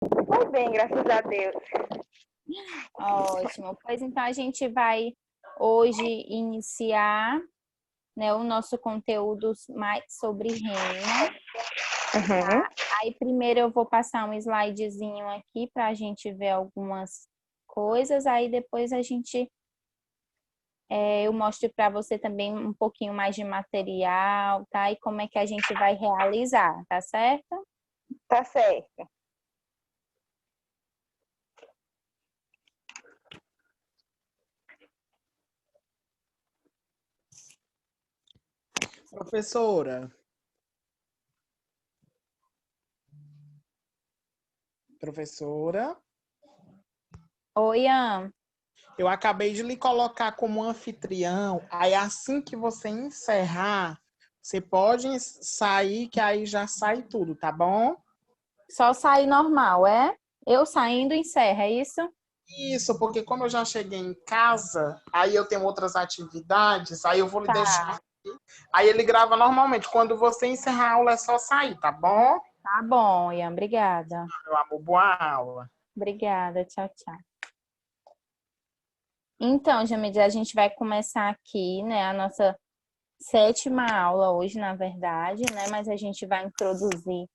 Foi bem, graças a Deus. Ótimo. Pois então a gente vai hoje iniciar, né, o nosso conteúdo mais sobre rena. Uhum. Aí primeiro eu vou passar um slidezinho aqui para a gente ver algumas coisas, aí depois eu mostro para você também um pouquinho mais de material, tá? E como é que a gente vai realizar, tá certo? Tá certo. Professora, professora, Oi, Ian. eu acabei de lhe colocar como anfitrião, aí assim que você encerrar, você pode sair, que aí já sai tudo, tá bom? Só sair normal, é? Eu saindo encerra, é isso? Isso, porque como eu já cheguei em casa, aí eu tenho outras atividades, aí eu vou lhe Tá, deixar. Aí ele grava normalmente. Quando você encerrar a aula, é só sair, tá bom? tá bom, Ian. Obrigada. Meu amor, boa aula. Obrigada. Tchau, tchau. Então, Jamid, a gente vai começar aqui, né, a nossa sétima aula hoje, na verdade, né, mas a gente vai introduzir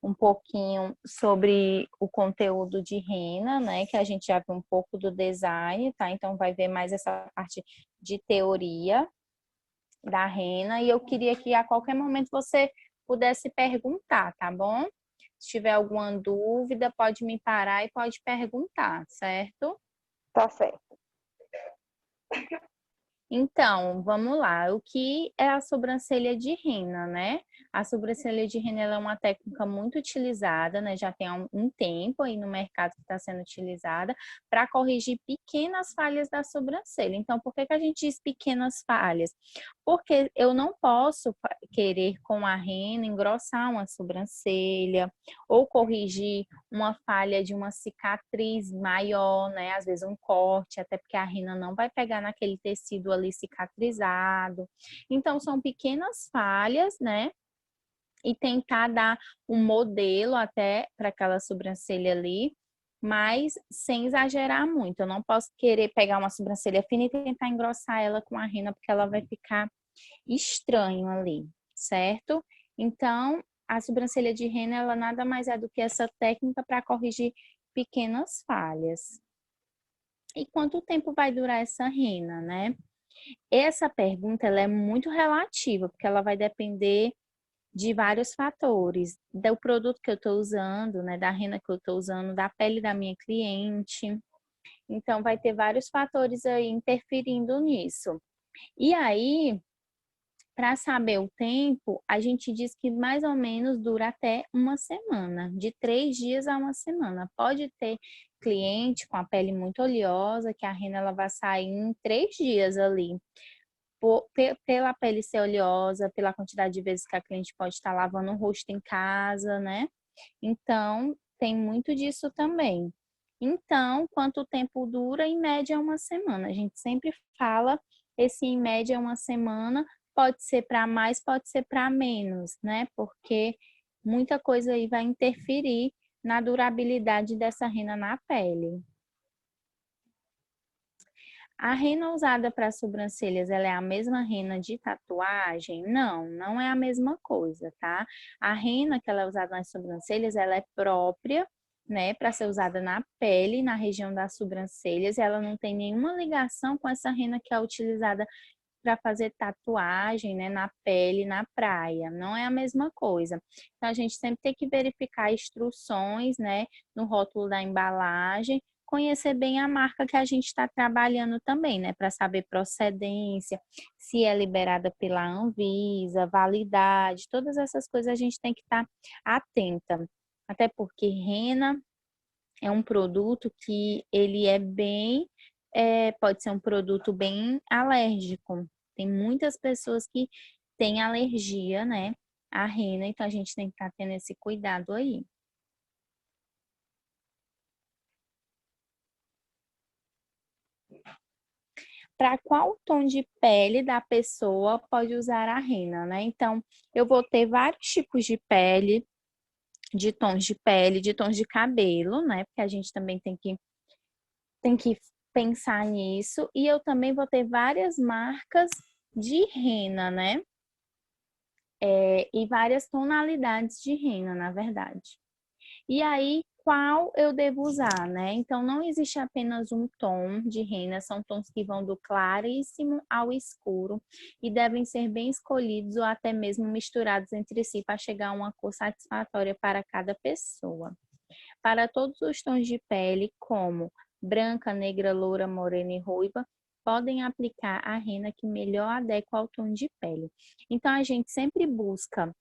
um pouquinho sobre o conteúdo de rena, né, que a gente já viu um pouco do design, tá? Então vai ver mais essa parte de teoria da rena e eu queria que a qualquer momento você pudesse perguntar, tá bom? Se tiver alguma dúvida, pode me parar e pode perguntar, certo? Tá certo. Então, vamos lá. O que é a sobrancelha de rena, né? A sobrancelha de rena ela é uma técnica muito utilizada, né? Já tem há um tempo aí no mercado que está sendo utilizada para corrigir pequenas falhas da sobrancelha. Então, por que que a gente diz pequenas falhas? Porque eu não posso querer com a rena engrossar uma sobrancelha ou corrigir uma falha de uma cicatriz maior, né? Às vezes um corte, até porque a rena não vai pegar naquele tecido ali cicatrizado. Então, são pequenas falhas, né? E tentar dar um modelo até para aquela sobrancelha ali, mas sem exagerar muito. Eu não posso querer pegar uma sobrancelha fina e tentar engrossar ela com a rena, porque ela vai ficar estranho ali, certo? Então, a sobrancelha de rena, ela nada mais é do que essa técnica para corrigir pequenas falhas. E quanto tempo vai durar essa rena, né? Essa pergunta ela é muito relativa, porque ela vai depender de vários fatores, do produto que eu estou usando, né, da rena que eu estou usando, da pele da minha cliente. Então, vai ter vários fatores aí interferindo nisso. E aí, para saber o tempo, a gente diz que mais ou menos dura até uma semana, de 3 dias a uma semana. Pode ter cliente com a pele muito oleosa, que a rena ela vai sair em 3 dias ali. Pela pele ser oleosa, pela quantidade de vezes que a cliente pode estar lavando o rosto em casa, né? Então, tem muito disso também. Então, quanto tempo dura? Em média, uma semana. A gente sempre fala esse em média uma semana, pode ser para mais, pode ser para menos, né? Porque muita coisa aí vai interferir na durabilidade dessa rena na pele. A rena usada para sobrancelhas, ela é a mesma rena de tatuagem? Não, não é a mesma coisa, tá? A rena que ela é usada nas sobrancelhas, ela é própria, né, para ser usada na pele, na região das sobrancelhas, ela não tem nenhuma ligação com essa rena que é utilizada para fazer tatuagem, né, na pele, na praia. Não é a mesma coisa. Então a gente sempre tem que verificar instruções, né, no rótulo da embalagem, conhecer bem a marca que a gente está trabalhando também, né, para saber procedência, se é liberada pela Anvisa, validade, todas essas coisas a gente tem que estar atenta. Até porque rena é um produto que ele é bem, pode ser um produto bem alérgico. Tem muitas pessoas que têm alergia, né, à rena, então a gente tem que estar tendo esse cuidado aí. Para qual tom de pele da pessoa pode usar a rena, né? Então, eu vou ter vários tipos de pele, de tons de pele, de tons de cabelo, né? Porque a gente também tem que pensar nisso. E eu também vou ter várias marcas de rena, né? E várias tonalidades de rena, na verdade. E aí, qual eu devo usar, né? Então, não existe apenas um tom de rena, são tons que vão do claríssimo ao escuro e devem ser bem escolhidos ou até mesmo misturados entre si para chegar a uma cor satisfatória para cada pessoa. Para todos os tons de pele, como branca, negra, loura, morena e ruiva, podem aplicar a rena que melhor adequa ao tom de pele. Então, a gente sempre busca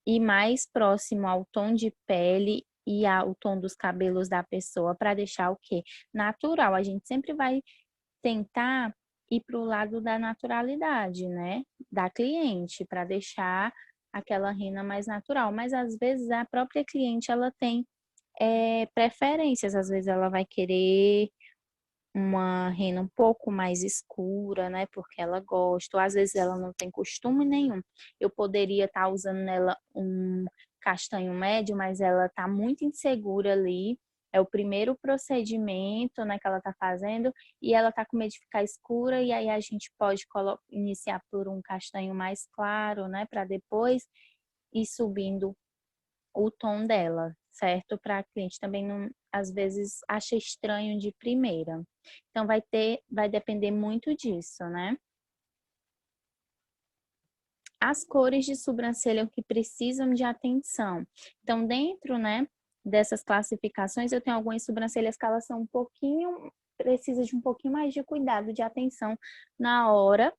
ir mais próximo ao tom de pele e ao tom dos cabelos da pessoa para deixar o quê? Natural. A gente sempre vai tentar ir para o lado da naturalidade, né? Da cliente, para deixar aquela rena mais natural. Mas às vezes a própria cliente ela tem preferências, às vezes ela vai querer uma rena um pouco mais escura, né? Porque ela gosta, ou às vezes ela não tem costume nenhum. Eu poderia estar usando nela um castanho médio, mas ela está muito insegura ali. É o primeiro procedimento, né, que ela está fazendo e ela está com medo de ficar escura e aí a gente pode iniciar por um castanho mais claro, né, para depois ir subindo o tom dela, certo? Para a cliente também não, às vezes, acha estranho de primeira. Então, vai depender muito disso, né? As cores de sobrancelha que precisam de atenção. Então, dentro, né, dessas classificações, eu tenho algumas sobrancelhas que elas são precisa de um pouquinho mais de cuidado, de atenção na hora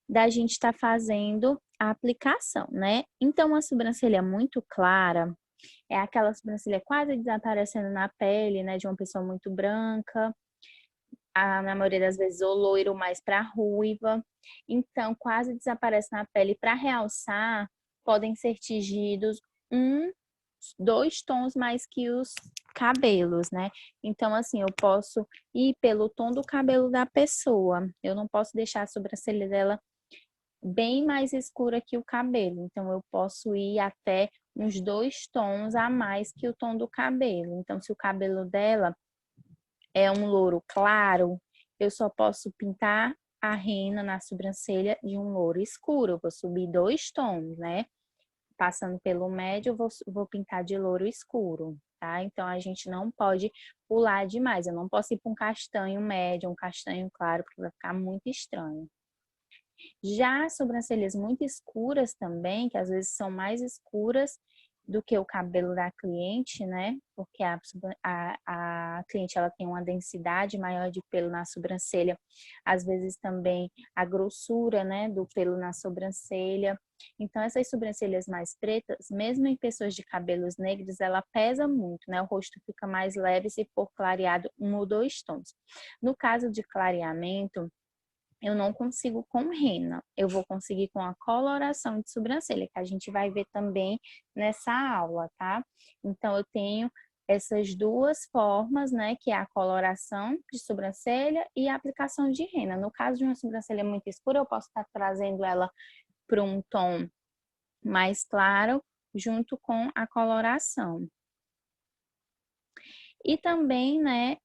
da gente estar fazendo a aplicação, né? Então, uma sobrancelha muito clara, é aquela sobrancelha quase desaparecendo na pele, né, de uma pessoa muito branca, na maioria das vezes ou loiro mais para ruiva. Então, quase desaparece na pele. Para realçar, podem ser tingidos dois tons mais que os cabelos, né? Então, assim, eu posso ir pelo tom do cabelo da pessoa. Eu não posso deixar a sobrancelha dela bem mais escura que o cabelo. Então, eu posso ir até uns 2 tons a mais que o tom do cabelo. Então, se o cabelo dela é um louro claro, eu só posso pintar a rena na sobrancelha de um louro escuro. Eu vou subir 2 tons, né? Passando pelo médio, eu vou pintar de louro escuro, tá? Então, a gente não pode pular demais. Eu não posso ir para um castanho médio, um castanho claro, porque vai ficar muito estranho. Já sobrancelhas muito escuras também, que às vezes são mais escuras do que o cabelo da cliente, né? Porque a cliente ela tem uma densidade maior de pelo na sobrancelha, às vezes também a grossura, né, do pelo na sobrancelha. Então, essas sobrancelhas mais pretas, mesmo em pessoas de cabelos negros, ela pesa muito, né? O rosto fica mais leve se for clareado 1 ou 2 tons. No caso de clareamento, eu não consigo com rena, eu vou conseguir com a coloração de sobrancelha, que a gente vai ver também nessa aula, tá? Então, eu tenho essas duas formas, né, que é a coloração de sobrancelha e a aplicação de rena. No caso de uma sobrancelha muito escura, eu posso estar trazendo ela para um tom mais claro, junto com a coloração. E também, né,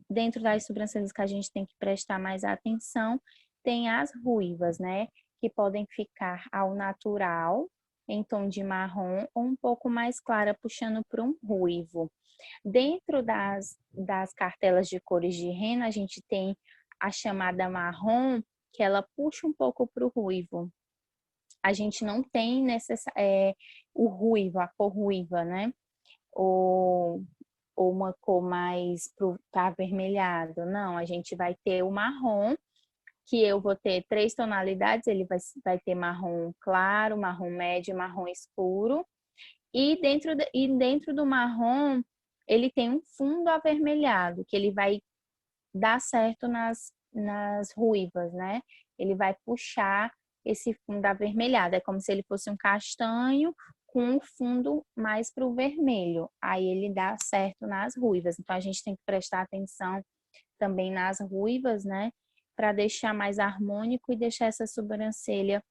dentro das sobrancelhas que a gente tem que prestar mais atenção, tem as ruivas, né? Que podem ficar ao natural, em tom de marrom, ou um pouco mais clara, puxando para um ruivo. Dentro das cartelas de cores de rena, a gente tem a chamada marrom, que ela puxa um pouco para o ruivo. A gente não tem o ruivo, a cor ruiva, né? Ou uma cor mais para avermelhado. Não, a gente vai ter o marrom, que eu vou ter 3 tonalidades, ele vai ter marrom claro, marrom médio e marrom escuro. E dentro do marrom, ele tem um fundo avermelhado, que ele vai dar certo nas ruivas, né? Ele vai puxar esse fundo avermelhado. É como se ele fosse um castanho com o fundo mais para o vermelho. Aí ele dá certo nas ruivas. Então, a gente tem que prestar atenção também nas ruivas, né? Para deixar mais harmônico e deixar essa sobrancelha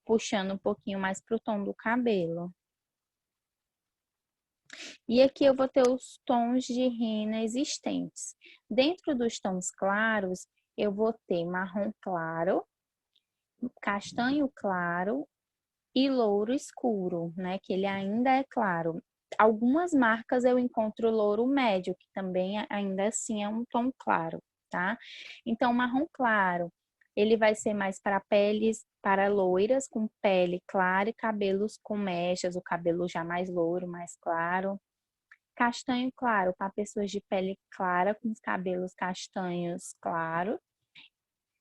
puxando um pouquinho mais para o tom do cabelo. E aqui eu vou ter os tons de rena existentes. Dentro dos tons claros, eu vou ter marrom claro, castanho claro e louro escuro, né? Que ele ainda é claro. Algumas marcas eu encontro louro médio, que também ainda assim é um tom claro, tá? Então, marrom claro, ele vai ser mais para peles, para loiras com pele clara e cabelos com mechas, o cabelo já mais louro, mais claro. Castanho claro, para pessoas de pele clara, com os cabelos castanhos claros.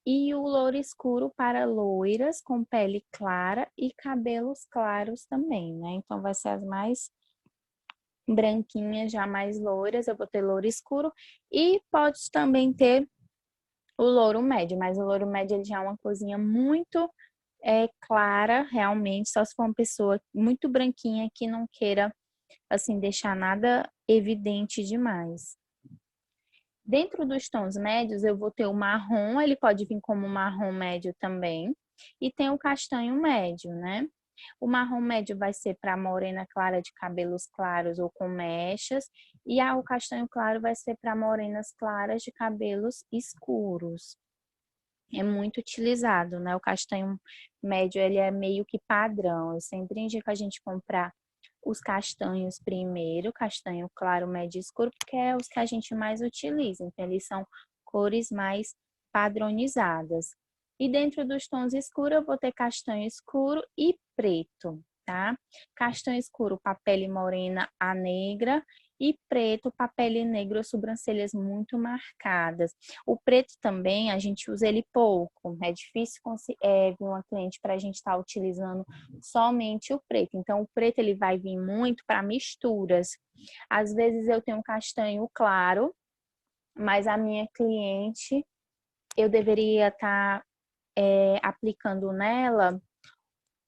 E o louro escuro para loiras com pele clara e cabelos claros também, né? Então, vai ser as mais branquinhas, já mais loiras. Eu vou ter louro escuro. E pode também ter o louro médio, mas o louro médio ele já é uma coisinha muito clara, realmente. Só se for uma pessoa muito branquinha que não queira, assim, deixar nada evidente demais. Dentro dos tons médios, eu vou ter o marrom, ele pode vir como marrom médio também. E tem o castanho médio, né? O marrom médio vai ser para morena clara de cabelos claros ou com mechas. E o castanho claro vai ser para morenas claras de cabelos escuros. É muito utilizado, né? O castanho médio, ele é meio que padrão. Eu sempre indico a gente comprar os castanhos primeiro, castanho claro, médio e escuro, porque é os que a gente mais utiliza. Então, eles são cores mais padronizadas. E dentro dos tons escuros, eu vou ter castanho escuro e preto, tá? Castanho escuro para pele morena a negra e preto para pele negra, sobrancelhas muito marcadas. O preto também, a gente usa ele pouco. É difícil vir uma cliente para a gente estar utilizando somente o preto. Então, o preto ele vai vir muito para misturas. Às vezes eu tenho um castanho claro, mas a minha cliente, eu deveria estar aplicando nela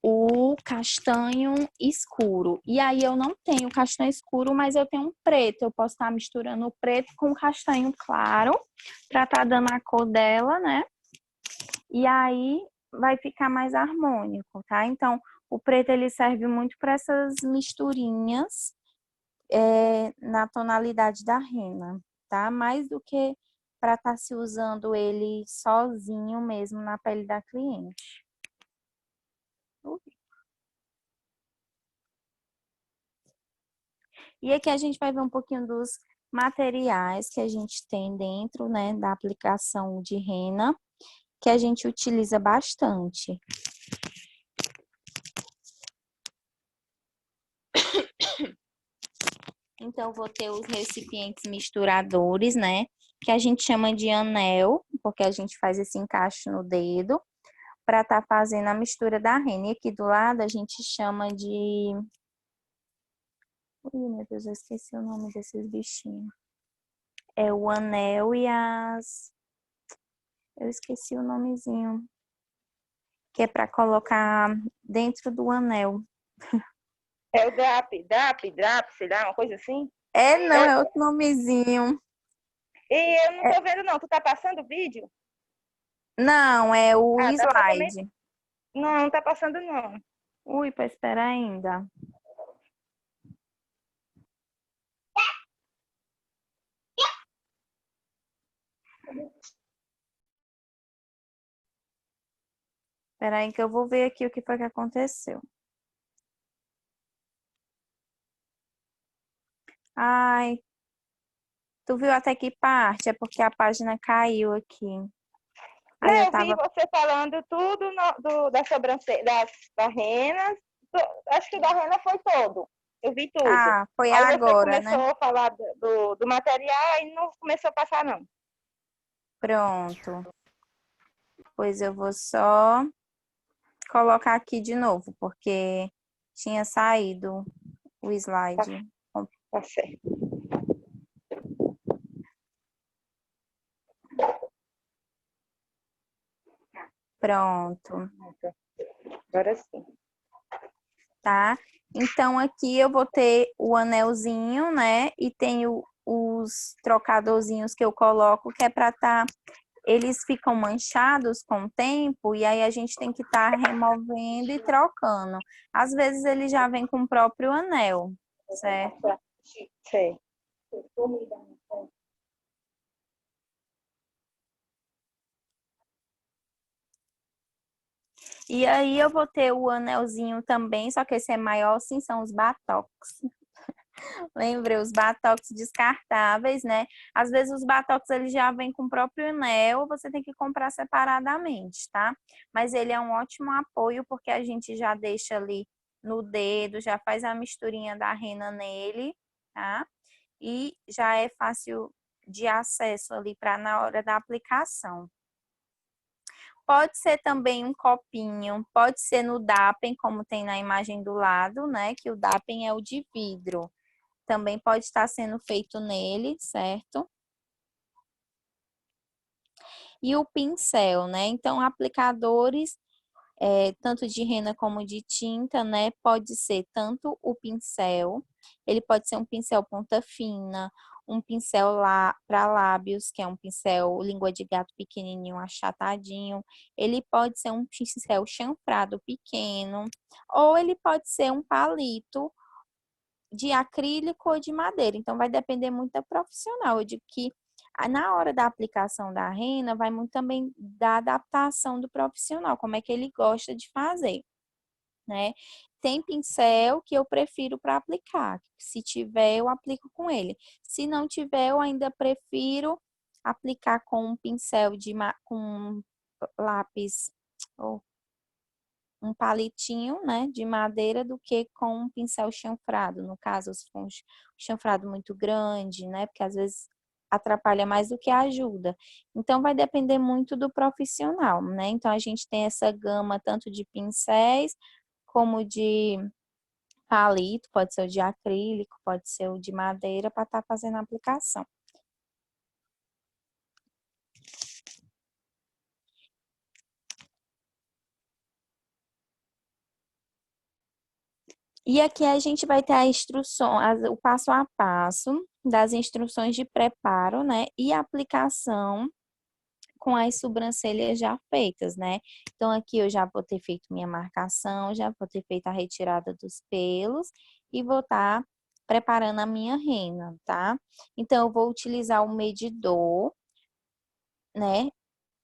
o castanho escuro. E aí eu não tenho castanho escuro, mas eu tenho um preto. Eu posso estar misturando o preto com o castanho claro para estar dando a cor dela, né? E aí vai ficar mais harmônico, tá? Então, o preto ele serve muito para essas misturinhas na tonalidade da rena, tá? Mais do que para estar se usando ele sozinho mesmo na pele da cliente. E aqui a gente vai ver um pouquinho dos materiais que a gente tem dentro, né, da aplicação de rena, que a gente utiliza bastante. Então, vou ter os recipientes misturadores, né, que a gente chama de anel, porque a gente faz esse encaixe no dedo, para estar fazendo a mistura da rena. E aqui do lado a gente chama de... Ui, meu Deus, eu esqueci o nome desses bichinhos. É o anel e as... Eu esqueci o nomezinho. Que é para colocar dentro do anel. É o drap, sei lá, uma coisa assim? Não, é outro nomezinho. E eu não tô vendo, não. Tu tá passando o vídeo? Não, é o Tá slide. Não, não tá passando, não. Ui, para esperar ainda. Espera aí que eu vou ver aqui o que foi que aconteceu. Ai, tu viu até que parte? É porque a página caiu aqui. Aí Não, eu eu vi tava... você falando tudo da sobrancelha, da rena. Acho que o da rena foi todo. Eu vi tudo. Ah, foi Aí você agora, né? começou a falar do material e não começou a passar, não. Pronto. Pois eu vou só colocar aqui de novo, porque tinha saído o slide. Tá certo. Pronto. Agora sim. Tá? Então, aqui eu vou ter o anelzinho, né? E tenho os trocadorzinhos que eu coloco, que é para estar... Eles ficam manchados com o tempo e aí a gente tem que estar removendo e trocando. Às vezes ele já vem com o próprio anel, certo? Sei. E aí eu vou ter o anelzinho também, só que esse é maior, sim, são os batoques. Lembrei, os batoques descartáveis, né? Às vezes os batoques eles já vêm com o próprio anel, você tem que comprar separadamente, tá? Mas ele é um ótimo apoio porque a gente já deixa ali no dedo, já faz a misturinha da rena nele, tá? E já é fácil de acesso ali para na hora da aplicação. Pode ser também um copinho, pode ser no Dapen, como tem na imagem do lado, né? Que o Dapen é o de vidro. Também pode estar sendo feito nele, certo? E o pincel, né? Então, aplicadores, tanto de rena como de tinta, né? Pode ser tanto o pincel, ele pode ser um pincel ponta fina, um pincel lá para lábios, que é um pincel língua de gato pequenininho, achatadinho. Ele pode ser um pincel chanfrado pequeno, ou ele pode ser um palito de acrílico ou de madeira. Então, vai depender muito da profissional. Eu digo que na hora da aplicação da rena, vai muito também da adaptação do profissional, como é que ele gosta de fazer, né? Tem pincel que eu prefiro para aplicar. Se tiver, eu aplico com ele. Se não tiver, eu ainda prefiro aplicar com um pincel com lápis ou um palitinho, né, de madeira do que com um pincel chanfrado. No caso, se for um chanfrado muito grande, né, porque às vezes atrapalha mais do que ajuda. Então, vai depender muito do profissional, né? Então, a gente tem essa gama tanto de pincéis como de palito, pode ser o de acrílico, pode ser o de madeira para estar fazendo a aplicação. E aqui a gente vai ter a instrução, o passo a passo das instruções de preparo, né? E aplicação com as sobrancelhas já feitas, né? Então, aqui eu já vou ter feito minha marcação, já vou ter feito a retirada dos pelos e vou estar preparando a minha rena, tá? Então, eu vou utilizar o medidor, né?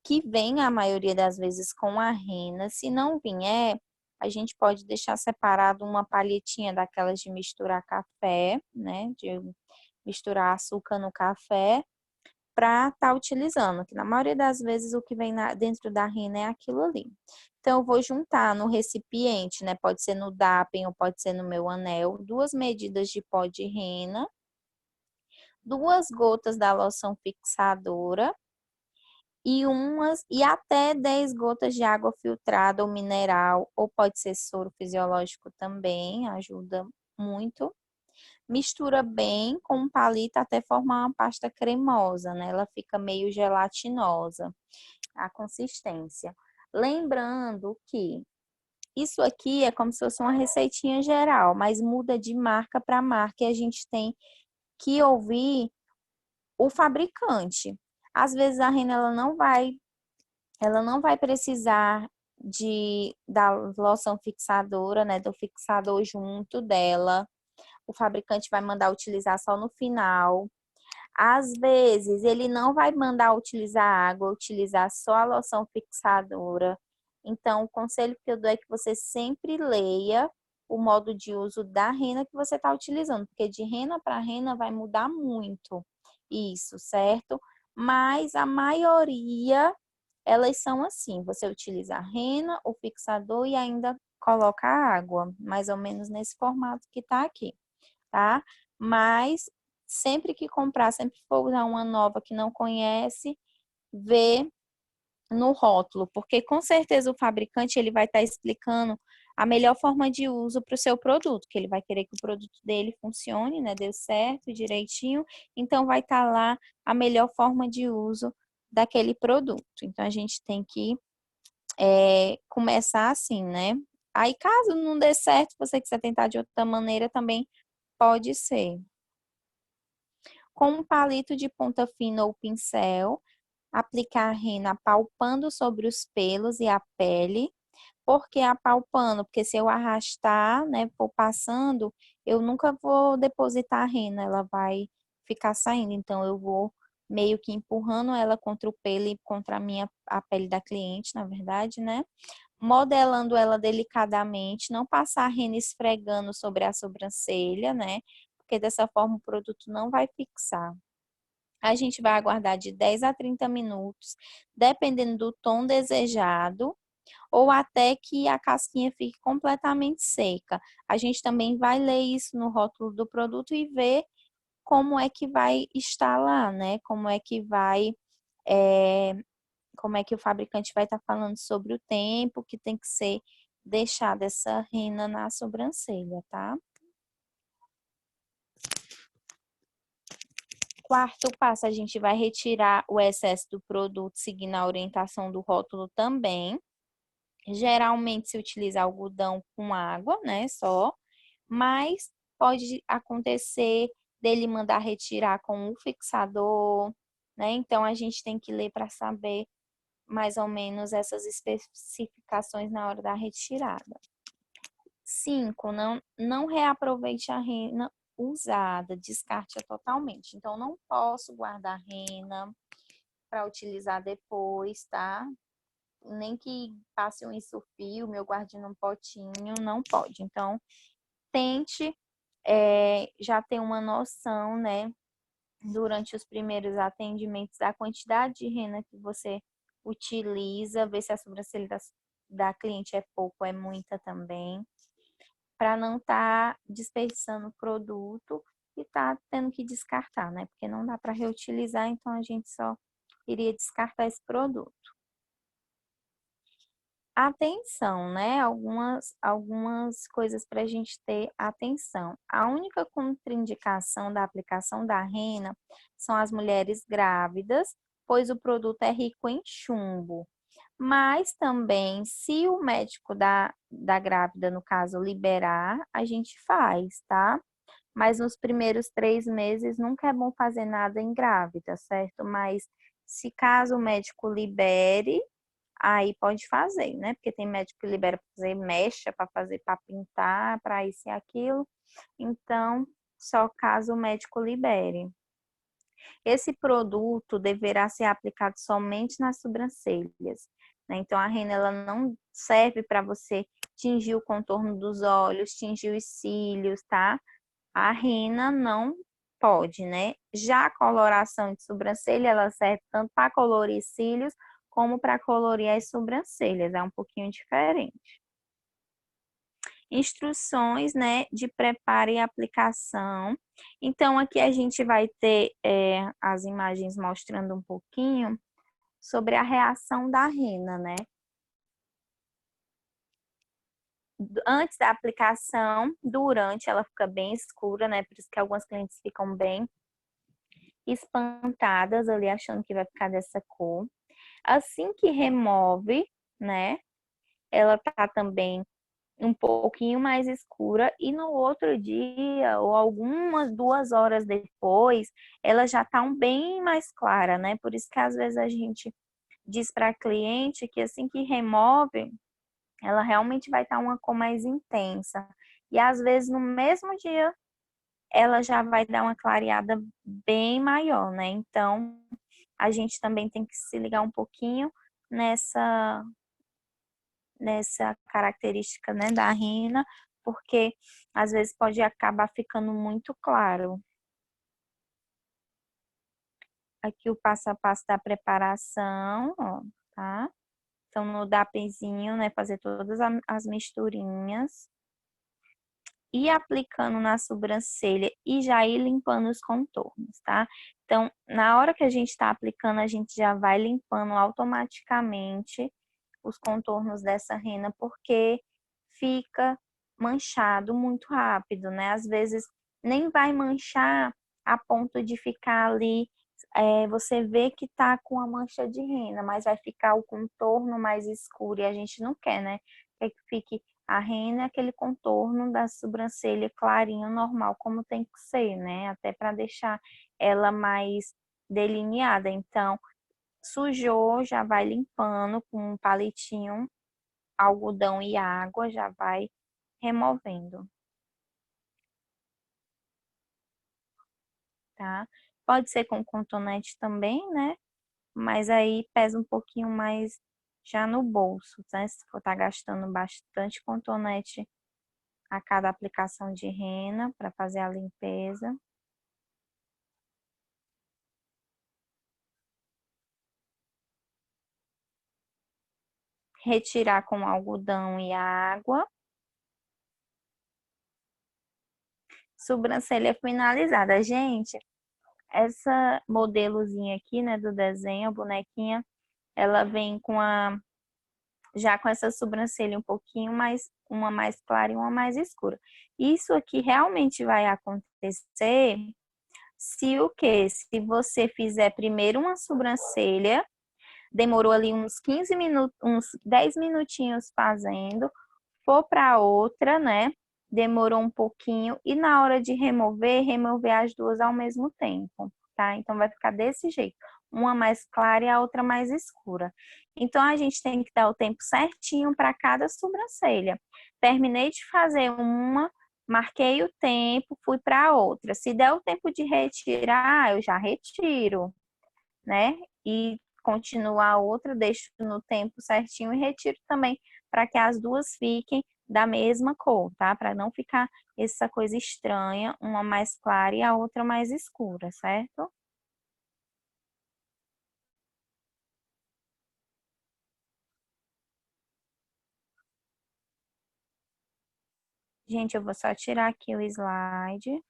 Que vem a maioria das vezes com a rena. Se não vier, a gente pode deixar separado uma palhetinha daquelas de misturar café, né? De misturar açúcar no café para estar utilizando, que na maioria das vezes o que vem dentro da rena é aquilo ali. Então, eu vou juntar no recipiente, né? Pode ser no Dapen ou pode ser no meu anel, 2 medidas de pó de rena, 2 gotas da loção fixadora e até 10 gotas de água filtrada ou mineral, ou pode ser soro fisiológico também, ajuda muito. Mistura bem com um palito até formar uma pasta cremosa, né? Ela fica meio gelatinosa, a consistência. Lembrando que isso aqui é como se fosse uma receitinha geral, mas muda de marca para marca e a gente tem que ouvir o fabricante. Às vezes a Renner ela não vai precisar da loção fixadora, né, do fixador junto dela. O fabricante vai mandar utilizar só no final. Às vezes, ele não vai mandar utilizar água, utilizar só a loção fixadora. Então, o conselho que eu dou é que você sempre leia o modo de uso da rena que você está utilizando, porque de rena para rena vai mudar muito isso, certo? Mas a maioria elas são assim, você utiliza a rena, o fixador e ainda coloca a água, mais ou menos nesse formato que tá aqui, tá? Mas sempre que comprar, sempre que for usar uma nova que não conhece, vê no rótulo, porque com certeza o fabricante ele vai estar explicando a melhor forma de uso para o seu produto, que ele vai querer que o produto dele funcione, né, dê certo, direitinho, então vai estar lá a melhor forma de uso daquele produto. Então a gente tem que começar assim, né? Aí caso não dê certo, você quiser tentar de outra maneira, também pode ser. Com um palito de ponta fina ou pincel, aplicar a rena palpando sobre os pelos e a pele, Por que apalpando? Porque se eu arrastar, né, for passando, eu nunca vou depositar a rena, ela vai ficar saindo. Então, eu vou meio que empurrando ela contra o pelo e contra a pele da cliente, na verdade, né? Modelando ela delicadamente, não passar a rena esfregando sobre a sobrancelha, né? Porque dessa forma o produto não vai fixar. A gente vai aguardar de 10 a 30 minutos, dependendo do tom desejado, ou até que a casquinha fique completamente seca. A gente também vai ler isso no rótulo do produto e ver como é que vai estar lá, né? É, como é que o fabricante vai estar falando sobre o tempo que tem que ser deixada essa rena na sobrancelha, tá? Quarto passo, a gente vai retirar o excesso do produto seguindo a orientação do rótulo também. Geralmente se utiliza algodão com água, né, só, mas pode acontecer dele mandar retirar com um fixador, né? Então a gente tem que ler para saber mais ou menos essas especificações na hora da retirada. 5. Não reaproveite a rena usada, descarte-a totalmente. Então, não posso guardar rena para utilizar depois, tá? Nem que passe um isofilme ou guarde num potinho, não pode. Então, tente já ter uma noção, né, durante os primeiros atendimentos, da quantidade de rena que você utiliza, ver se a sobrancelha da cliente é pouco ou é muita também, para não estar desperdiçando produto e tá tendo que descartar, né? Porque não dá para reutilizar, então a gente só iria descartar esse produto. Atenção, né? Algumas coisas para a gente ter atenção. A única contraindicação da aplicação da rena são as mulheres grávidas, pois o produto é rico em chumbo. Mas também, se o médico da grávida, no caso, liberar, a gente faz, tá? Mas nos primeiros 3 meses nunca é bom fazer nada em grávida, certo? Mas se caso o médico libere, aí pode fazer, né? Porque tem médico que libera para fazer mecha, para fazer, para pintar, para isso e aquilo. Então, só caso o médico libere. Esse produto deverá ser aplicado somente nas sobrancelhas, né? Então, a rena ela não serve para você tingir o contorno dos olhos, tingir os cílios, tá? A rena não pode, né? Já a coloração de sobrancelha, ela serve tanto para colorir cílios como para colorir as sobrancelhas, é um pouquinho diferente. Instruções, né, de preparo e aplicação. Então, aqui a gente vai ter as imagens mostrando um pouquinho sobre a reação da rena, né? Antes da aplicação, durante, ela fica bem escura, né? Por isso que algumas clientes ficam bem espantadas ali, achando que vai ficar dessa cor. Assim que remove, né? Ela tá também um pouquinho mais escura e no outro dia ou algumas 2 horas depois, ela já tá bem mais clara, né? Por isso que às vezes a gente diz para a cliente que assim que remove, ela realmente vai estar uma cor mais intensa. E às vezes no mesmo dia ela já vai dar uma clareada bem maior, né? Então, a gente também tem que se ligar um pouquinho nessa característica, né, da rena, porque às vezes pode acabar ficando muito claro. Aqui o passo a passo da preparação, ó, tá? Então, no DAPzinho, né, fazer todas as misturinhas. Ir aplicando na sobrancelha e já ir limpando os contornos, tá? Então, na hora que a gente está aplicando, a gente já vai limpando automaticamente os contornos dessa rena, porque fica manchado muito rápido, né? Às vezes nem vai manchar a ponto de ficar ali, você vê que tá com a mancha de rena, mas vai ficar o contorno mais escuro e a gente não quer, né? Quer que fique a rena é aquele contorno da sobrancelha clarinho, normal, como tem que ser, né? Até para deixar ela mais delineada. Então, sujou, já vai limpando com um palitinho algodão e água, já vai removendo, tá? Pode ser com cotonete também, né? Mas aí pesa um pouquinho mais já no bolso, né? Se for estar gastando bastante cotonete a cada aplicação de rena para fazer a limpeza. Retirar com algodão e água. Sobrancelha finalizada. Gente, essa modelozinha aqui, né, do desenho, a bonequinha, ela vem com já com essa sobrancelha um pouquinho mais, uma mais clara e uma mais escura. Isso aqui realmente vai acontecer se o quê? Se você fizer primeiro uma sobrancelha, demorou ali uns 15 minutos, uns 10 minutinhos fazendo, for para outra, né? Demorou um pouquinho e na hora de remover as duas ao mesmo tempo, tá? Então vai ficar desse jeito, uma mais clara e a outra mais escura. Então a gente tem que dar o tempo certinho para cada sobrancelha. Terminei de fazer uma, marquei o tempo, fui para outra. Se der o tempo de retirar, eu já retiro, né? E continuo a outra, deixo no tempo certinho e retiro também para que as duas fiquem da mesma cor, tá? Para não ficar essa coisa estranha, uma mais clara e a outra mais escura, certo? Gente, eu vou só tirar aqui o slide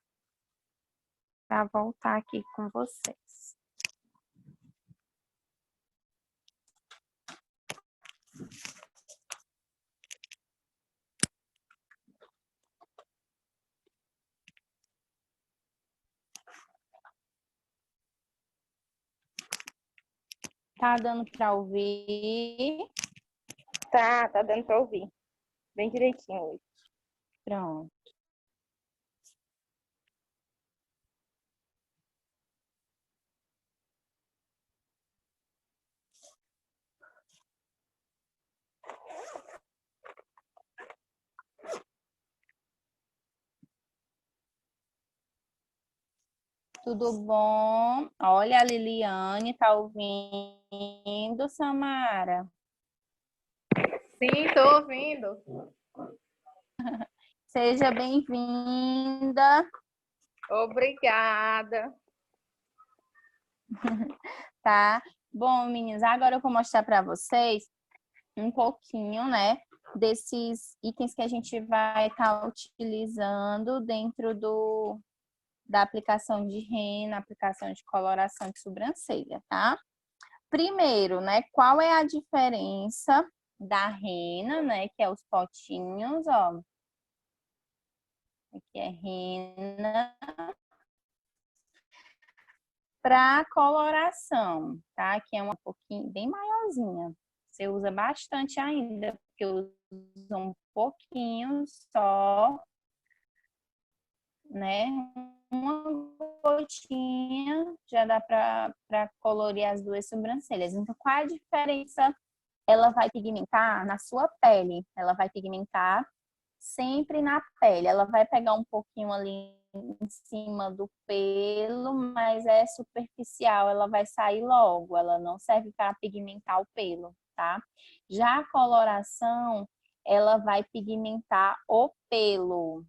para voltar aqui com vocês. Tá dando para ouvir? Tá dando pra ouvir. Bem direitinho hoje. Pronto. Tudo bom? Olha, a Liliane tá ouvindo, Samara? Sim, tô ouvindo. Seja bem-vinda, Obrigada. tá? Bom, meninas, agora eu vou mostrar para vocês um pouquinho, né, desses itens que a gente vai estar utilizando dentro da aplicação de rena, aplicação de coloração de sobrancelha, tá? Primeiro, né, qual é a diferença da rena, né, que é os potinhos, ó. Aqui é rena. Para coloração, tá? Que é uma pouquinho bem maiorzinha. Você usa bastante ainda, porque usa um pouquinho só, né? Uma gotinha já dá para colorir as duas sobrancelhas. Então, qual é a diferença? Ela vai pigmentar na sua pele. Ela vai pigmentar sempre na pele. Ela vai pegar um pouquinho ali em cima do pelo, mas é superficial, ela vai sair logo, ela não serve para pigmentar o pelo, tá? Já a coloração, ela vai pigmentar o pelo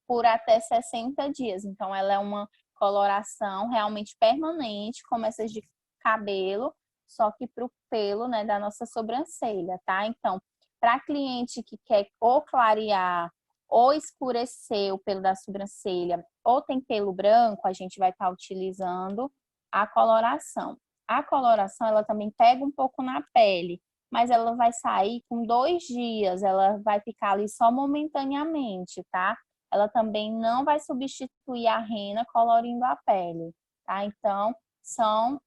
por até 60 dias. Então, ela é uma coloração realmente permanente, como essas de cabelo, só que para o pelo, né, da nossa sobrancelha, tá? Então, para cliente que quer ou clarear ou escurecer o pelo da sobrancelha, ou tem pelo branco, a gente vai estar utilizando a coloração. A coloração, ela também pega um pouco na pele, mas ela vai sair com 2 dias, ela vai ficar ali só momentaneamente, tá? Ela também não vai substituir a rena colorindo a pele, tá? Então, são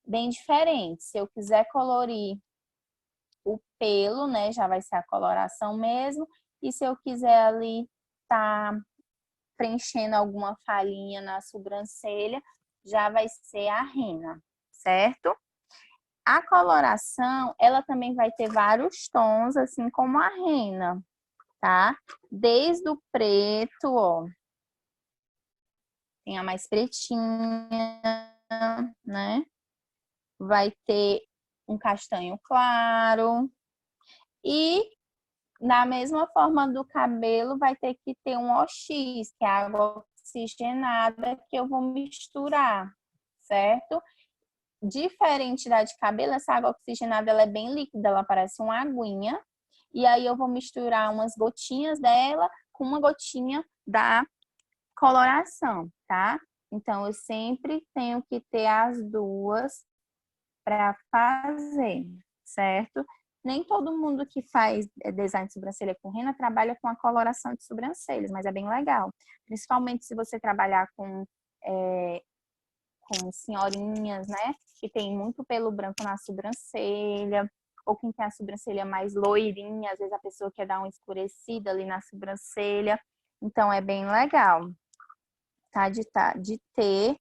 bem diferentes. Se eu quiser colorir o pelo, né, já vai ser a coloração mesmo. E se eu quiser ali tá preenchendo alguma falhinha na sobrancelha, já vai ser a rena, certo? A coloração, ela também vai ter vários tons, assim como a rena, tá? Desde o preto, ó, tem a mais pretinha, né? Vai ter um castanho claro. E da mesma forma do cabelo, vai ter que ter um OX, que é a água oxigenada, que eu vou misturar, certo? Diferente da de cabelo, essa água oxigenada ela é bem líquida, ela parece uma aguinha. E aí eu vou misturar umas gotinhas dela com uma gotinha da coloração, tá? Então, eu sempre tenho que ter as duas para fazer, certo? Nem todo mundo que faz design de sobrancelha com rena trabalha com a coloração de sobrancelhas, mas é bem legal. Principalmente se você trabalhar com senhorinhas, né? Que tem muito pelo branco na sobrancelha, ou quem tem a sobrancelha mais loirinha, às vezes a pessoa quer dar uma escurecida ali na sobrancelha. Então, é bem legal, tá? De ter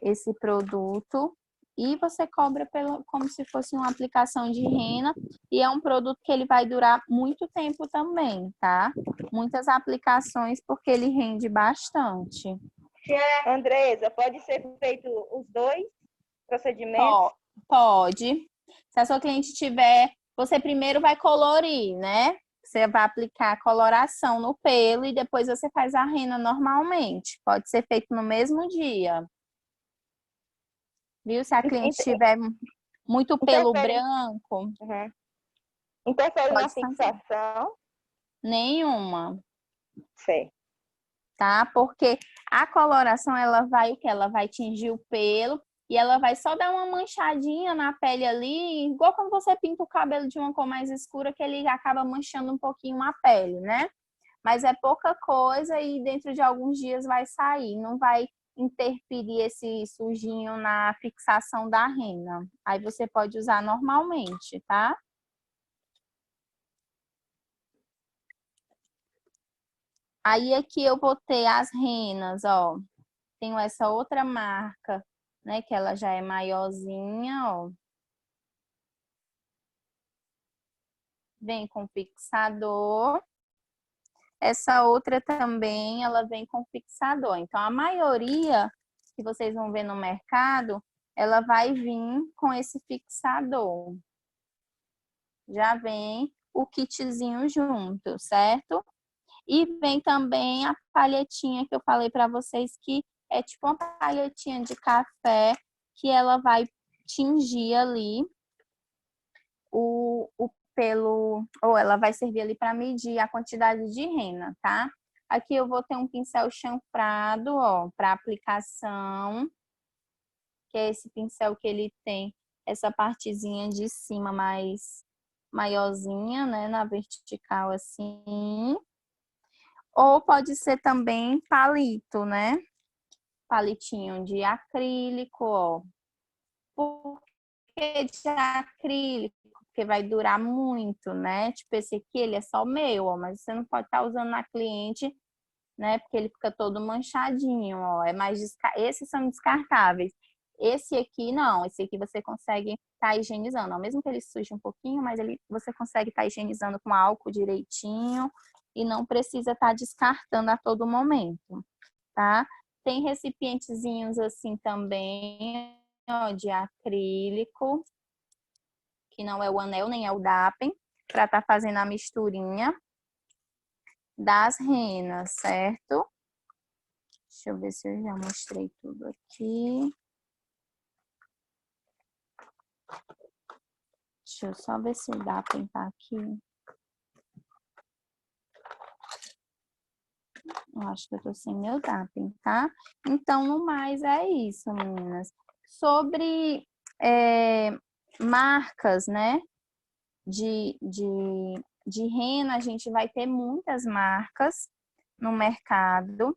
esse produto. E você cobra como se fosse uma aplicação de rena. E é um produto que ele vai durar muito tempo também, tá? Muitas aplicações, porque ele rende bastante. Andresa, pode ser feito os dois procedimentos? Pode. Se a sua cliente tiver, você primeiro vai colorir, né? Você vai aplicar a coloração no pelo e depois você faz a rena normalmente. Pode ser feito no mesmo dia. Viu? Se a cliente tiver muito pelo branco, Uhum. Interfere na pode fazer. fixação? Nenhuma, Sei. tá? Porque a coloração, ela vai o quê? Ela vai tingir o pelo e ela vai só dar uma manchadinha na pele ali, igual quando você pinta o cabelo de uma cor mais escura, que ele acaba manchando um pouquinho a pele, né? Mas é pouca coisa e dentro de alguns dias vai sair, não vai interferir esse sujinho na fixação da rena. Aí você pode usar normalmente, tá? Aí aqui eu vou ter as renas, ó. Tenho essa outra marca, né, que ela já é maiorzinha, ó. Vem com fixador. Essa outra também, ela vem com fixador. Então, a maioria que vocês vão ver no mercado, ela vai vir com esse fixador. Já vem o kitzinho junto, certo? E vem também a palhetinha que eu falei para vocês, que é tipo uma palhetinha de café, que ela vai tingir ali o pelo, ou ela vai servir ali para medir a quantidade de rena, tá? Aqui eu vou ter um pincel chanfrado, ó, para aplicação, que é esse pincel que ele tem essa partezinha de cima mais maiorzinha, né, na vertical assim. Ou pode ser também palito, né? Palitinho de acrílico, ó. Por que de acrílico? Porque vai durar muito, né? Tipo, esse aqui, ele é só meu, ó, mas você não pode estar usando na cliente, né? Porque ele fica todo manchadinho, ó. Esses são descartáveis. Esse aqui, não. Esse aqui você consegue estar higienizando, ó. Mesmo que ele suje um pouquinho, mas você consegue estar higienizando com álcool direitinho e não precisa estar descartando a todo momento, tá? Tem recipientezinhos assim também, ó, de acrílico, que não é o anel nem é o DAPEN, para estar fazendo a misturinha das renas, certo? Deixa eu ver se eu já mostrei tudo aqui. Deixa eu só ver se o DAPEN tá aqui. Eu acho que eu tô sem meu DAPEN, tá? Então, no mais, é isso, meninas. Sobre marcas, né, de rena, a gente vai ter muitas marcas no mercado.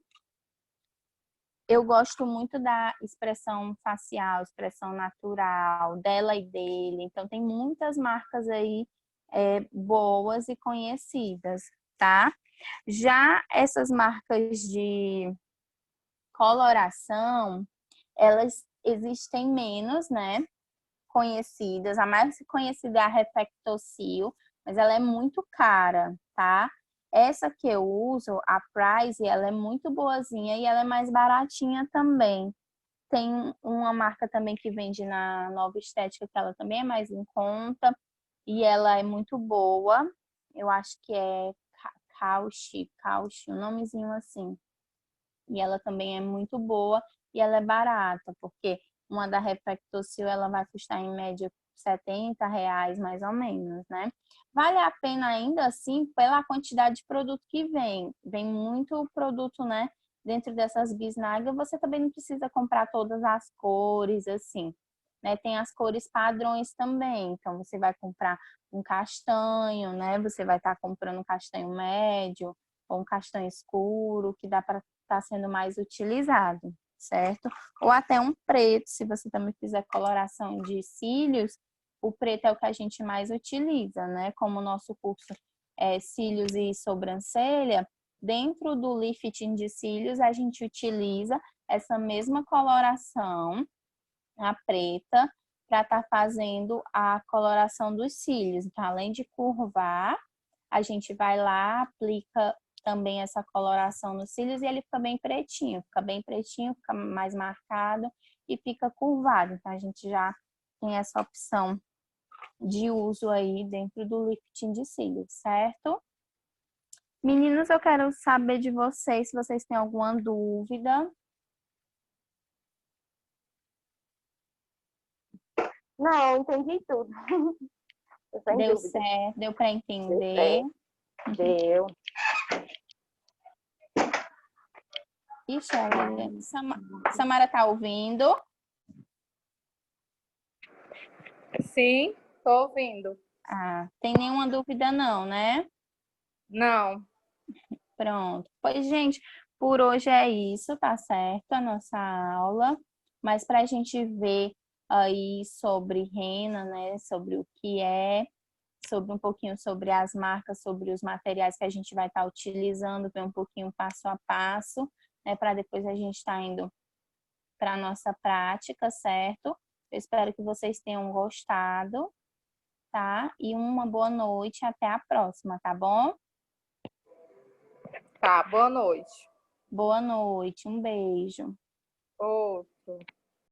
Eu gosto muito da expressão facial, expressão natural, dela e dele. Então, tem muitas marcas aí boas e conhecidas, tá? Já essas marcas de coloração, elas existem menos, né? conhecidas. A mais conhecida é a Reflectocil, mas ela é muito cara, tá? Essa que eu uso, a Price, ela é muito boazinha e ela é mais baratinha também. Tem uma marca também que vende na Nova Estética, que ela também é mais em conta e ela é muito boa. Eu acho que é Cauchy, um nomezinho assim. E ela também é muito boa e ela é barata, porque uma da Reflectocil ela vai custar em média R$ 70 mais ou menos, né? Vale a pena ainda assim pela quantidade de produto que vem. Vem muito produto, né? Dentro dessas bisnagas, você também não precisa comprar todas as cores, assim, né? Tem as cores padrões também. Então, você vai comprar um castanho, né? Você vai estar comprando um castanho médio ou um castanho escuro, que dá para estar sendo mais utilizado, certo? Ou até um preto, se você também fizer coloração de cílios, o preto é o que a gente mais utiliza, né? Como o nosso curso é cílios e sobrancelha, dentro do lifting de cílios, a gente utiliza essa mesma coloração, a preta, para estar fazendo a coloração dos cílios. Então, além de curvar, a gente vai lá, aplica também essa coloração nos cílios e ele fica bem pretinho, fica mais marcado e fica curvado. Então, a gente já tem essa opção de uso aí dentro do lifting de cílios, certo? Meninos, eu quero saber de vocês se vocês têm alguma dúvida. Não, entendi tudo. Tô sem Deu dúvida. certo? Deu para entender? Deu. Ixi, Samara tá ouvindo? Sim, tô ouvindo. Ah, tem nenhuma dúvida não, né? Não. Pronto. Pois, gente, por hoje é isso, tá certo? A nossa aula. Mas para a gente ver aí sobre rena, né? Sobre o que é, sobre um pouquinho sobre as marcas, sobre os materiais que a gente vai estar utilizando, ver um pouquinho passo a passo, né? Para depois a gente estar indo para a nossa prática, certo? Eu espero que vocês tenham gostado, tá? E uma boa noite, até a próxima, tá bom? Tá, boa noite. Boa noite, um beijo. Outro.